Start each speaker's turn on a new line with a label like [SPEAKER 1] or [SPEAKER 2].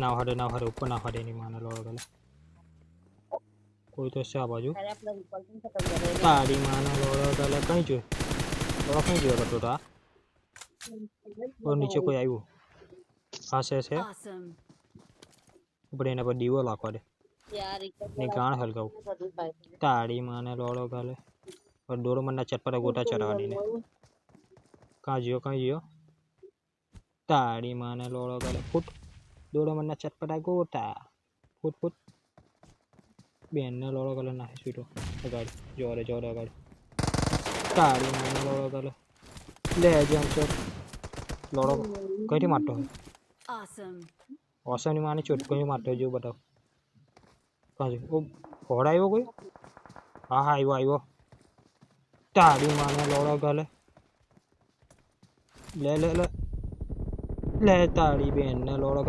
[SPEAKER 1] ના હારે ઉપર ના હારે ની માને લોડો ગલે કોઈ તો છે આ બાજુ તારી માને લોડો ગલે કઈ જો લોડો કઈ જો બટો તા और नीचे कोई आयु हाँ से ऊपर एना पर दीवो लाखो दे ने गाण हलगाऊ ताड़ी माने लोड़ो गाले और डोरो मन्ना चटपटा गोटा चढ़ाड़ी ने कहाँ जियो ताड़ी माने लोड़ो गाले फुट डोरो मन्ना चटपटा गोटा फुट फुट बेन ने लोड़ो गाले ना स्वीटो गाड़ी जोरे गाड़ी ताड़ी माने लोड़ो गाले ले जम चो लोड़ो कहीं मारतो है औसम माने चोट कहीं मारतो जो बताओ कहाँ ओ घोड़ा आयो कोई हाँ आयो ताड़ी माने लोड़ो गाले ले ताड़ी बेन ने लोड़ो